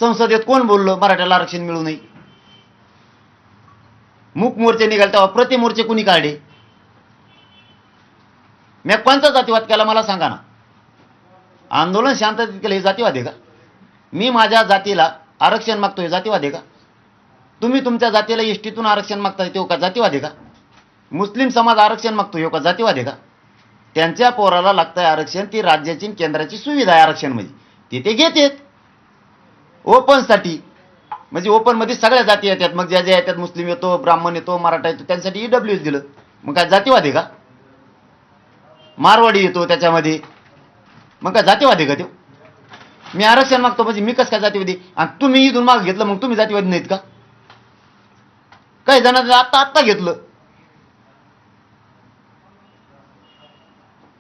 संसदेत कोण बोललं मराठ्याला आरक्षण मिळू नये? मूक मोर्चे निघाले तेव्हा प्रतिमोर्चे कुणी काढले? मी कोणता जातीवाद केला मला सांगा ना. आंदोलन शांततेत केलं हे जातीवाद आहे का? मी माझ्या जातीला आरक्षण मागतोय जातीवाद आहे का? तुम्ही तुमच्या जातीला एसटीतून आरक्षण मागताय तो का जातीवाद आहे का? मुस्लिम समाज आरक्षण मागतोय का जातीवाद आहे का? त्यांच्या पोराला लागतंय आरक्षण, ती राज्याची केंद्राची सुविधा आहे आरक्षण म्हणजे ते घेतात ओपनसाठी. म्हणजे ओपन मध्ये सगळ्या जाती येतात, मग ज्या ज्या येतात मुस्लिम येतो, ब्राह्मण येतो, मराठा येतो, त्यांसाठी EWS दिलं. मग काय जातीवाद आहे का? मारवाडी येतो त्याच्यामध्ये, मग काय जातीवाद आहे का तो? मी आरक्षण मागतो म्हणजे मी कसं काय जातीवादी? आणि तुम्ही इथून माग घेतलं मग तुम्ही जातीवादी नाहीत का? काही जणांचं आत्ता घेतलं,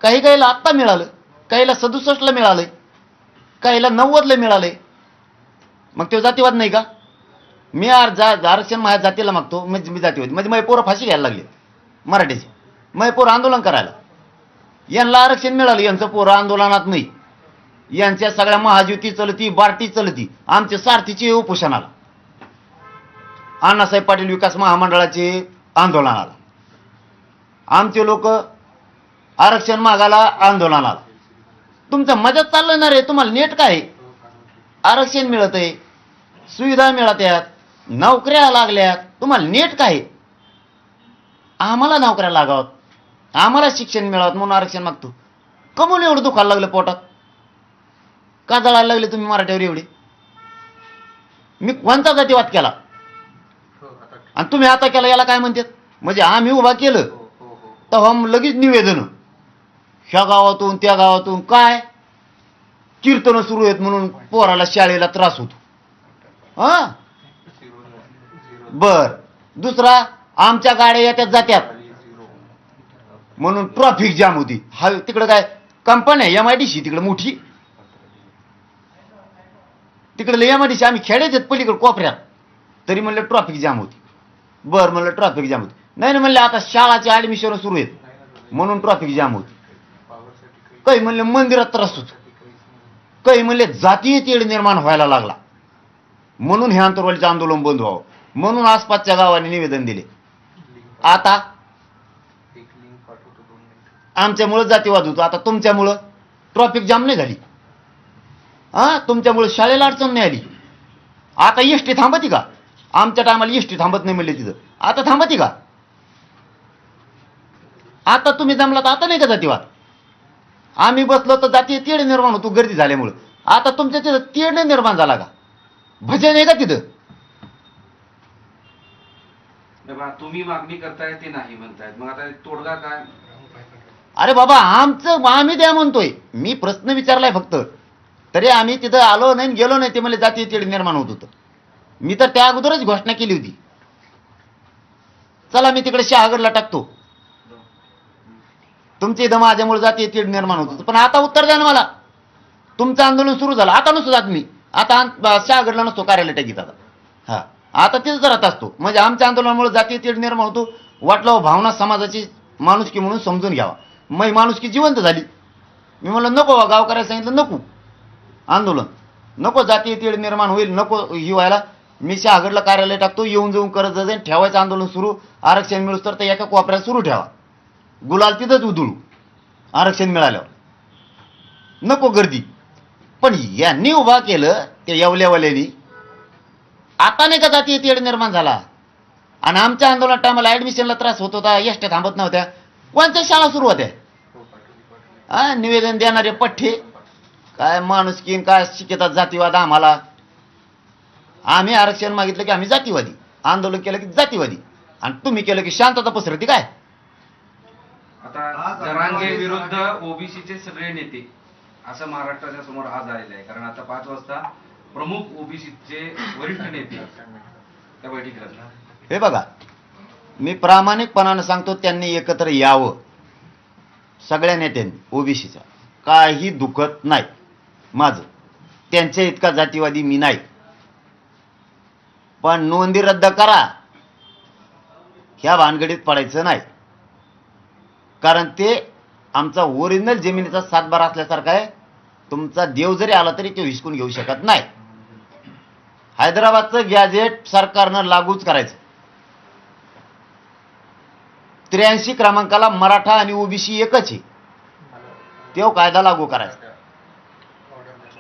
काहीला आत्ता मिळालं, काहीला 67ला मिळालंय, काहीला 90ला मिळालंय. मग तो जातीवाद नाही का? मी आरक्षण माझ्या जातीला मागतो म्हणजे मी जातीवादी? म्हणजे माझे पोरं फाशी घ्यायला लागले मराठीचे, माझे पोरं आंदोलन करायला. यांना आरक्षण मिळालं, यांचं पोरं आंदोलनात नाही. यांच्या सगळ्या महायुती चलती, बार्टी चलती, आमचे सारथीचे उपोषणाला, अण्णासाहेब पाटील विकास महामंडळाचे आंदोलनाला, आमचे लोक आरक्षण मागायला आंदोलनाला. तुमचं मजाच चाललं ना रे. तुम्हाला नेट काय? आरक्षण मिळत आहे, सुविधा मिळत आहेत, नोकऱ्या लागल्यात, तुम्हाला नेट काय? आम्हाला नोकऱ्या लागावत, आम्हाला शिक्षण मिळावं म्हणून आरक्षण मागतो. कमून एवढं दुखायला लागलं पोटात? का जळायला लागले तुम्ही मराठ्यावर एवढे? मी कोणता जातीवाद केला आणि तुम्ही आता केला याला काय म्हणतात? म्हणजे आम्ही उभा केलं तेव्हा लगेच निवेदन ह्या गावातून त्या गावातून काय कीर्तन सुरू आहेत म्हणून पोराला शाळेला त्रास होतो. हा बर. दुसरा, आमच्या गाड्या येत्यात जात्यात म्हणून ट्रॅफिक जाम होती. हा तिकडे काय कंपनी आहे MIDC तिकडे मोठी, तिकडे MIDC, आम्ही खेड्यात पलीकडे कोपऱ्यात, तरी म्हणलं ट्रॅफिक जाम होती. बर म्हणलं ट्रॅफिक जाम होती. नाही म्हणले आता शाळाचे ऍडमिशन सुरू आहेत म्हणून ट्रॅफिक जाम होती. काही म्हणले मंदिरात त्रास होतो, काही म्हणले जातीय तेढ निर्माण व्हायला लागला म्हणून हे आंतरवालीचं आंदोलन बंद व्हावं म्हणून आसपासच्या गावांनी निवेदन दिले. आता आमच्यामुळं जातीवाद होतो, आता तुमच्यामुळं ट्रॅफिक जाम नाही झाली. हा तुमच्यामुळे शाळेला अडचण नाही आली. आता एसटी थांबती का? आमच्या टायमाला एसटी थांबत नाही म्हणले तिथं, आता थांबती का? आता तुम्ही जमला तर आता नाही का जातीवाद? आम्ही बसलो तर जातीय तेढ निर्माण होतो गर्दी झाल्यामुळं. आता तुमच्या तिथं तेढ निर्माण झाला का? भजन आहे का तिथं? तुम्ही मागणी करताय ते नाही म्हणतायत, मग आता तोडगा काय? अरे बाबा आम्ही द्या म्हणतोय. मी प्रश्न विचारलाय फक्त, तरी आम्ही तिथं आलो नाही गेलो नाही. ते मला जातीय तेढ निर्माण होत होतं. मी तर त्या अगोदरच घोषणा केली होती, चला मी तिकडे शहागडला टाकतो, तुमच्या इथं माझ्यामुळे जातीय तेढ निर्माण होत होतं. पण आता उत्तर द्या ना मला. तुमचं आंदोलन सुरू झालं, आता नसतो जात मी, आता शहागडला नसतो कार्यालय टाकीत. आता हा आता तिथंच राहत असतो. म्हणजे आमच्या आंदोलनामुळे जातीय तेढ निर्माण होतो. वाटलं भावना समाजाची माणुसकी म्हणून समजून घ्यावा. मग माणुसकी जिवंत झाली. मी म्हणलं नको, गावकऱ्याला सांगितलं नको आंदोलन, नको जातीय तेढ निर्माण होईल, नको ही व्हायला. मी शहागडला कार्यालय टाकतो, येऊन जाऊन करत जाईन, ठेवायचं आंदोलन सुरू. आरक्षण मिळूस तर एका कोपऱ्यात सुरू ठेवा, गुलाल तिथंच उधळू आरक्षण मिळाल्यावर, नको गर्दी. पण यांनी उभा केलं त्या येवल्यावाल्यांनी. आता नाही का जातीय तेढ निर्माण झाला? आणि आमच्या आंदोलन टायमाला ऍडमिशनला त्रास होत होता, एसट्या थांबत नव्हत्या, कोणत्या शाळा सुरू होत्या? हा निवेदन देणारे पठ्ठे काय माणुसकी काय शिकतात जातीवाद आम्हाला. आम्ही आरक्षण मागितलं की आम्ही जातीवादी, आंदोलन केलं की जातीवादी, आणि तुम्ही केलं की शांतता पसरती काय? आता जरांगे विरुद्ध ओबीसीचे सगळे नेते असं महाराष्ट्राच्या समोर आज आलेलं आहे. कारण आता 5 वाजता प्रमुख ओबीसीचे वरिष्ठ नेते त्या बैठकीला. हे बघा, मी प्रामाणिकपणानं सांगतो, त्यांनी एकत्र यावं सगळ्या नेत्यांनी ओबीसीचा. काही दुखत नाही माझं, त्यांच्या इतका जातीवादी मी नाही. पण नोंदी रद्द करा ह्या भानगडीत पडायचं नाही. कारण ते आमचा ओरिजिनल जमिनीचा सातबारा असल्यासारखा आहे. तुमचा देव जरी आला तरी तो हिसकून घेऊ शकत नाही. हैदराबादचं गॅझेट सरकारनं लागूच करायचं. 83 क्रमांकाला मराठा आणि ओबीसी एकच आहे, तो कायदा लागू करायचा.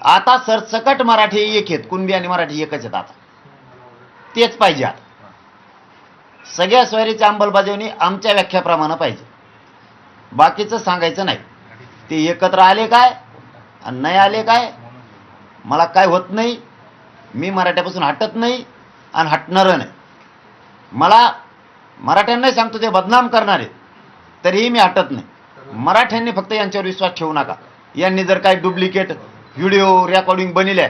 आता सरसकट मराठी एक आहेत, कुणबी आणि मराठी एकच आहेत. आता तेच पाहिजे. आता सगळ्या सोयरीची अंमलबजावणी आमच्या व्याख्याप्रमाणे पाहिजे, बाकीचं सांगायचं नाही. ते एकत्र आले काय आणि नाही आले काय मला काय होत नाही. मी मराठ्यापासून हटत नाही आणि हटणारं नाही. मला मराठ्यांनाही सांगतो ते बदनाम करणारे, तरीही मी हटत नाही. मराठ्यांनी फक्त यांच्यावर विश्वास ठेवू नका. यांनी जर काही डुप्लिकेट व्हिडिओ रेकॉर्डिंग बनविल्या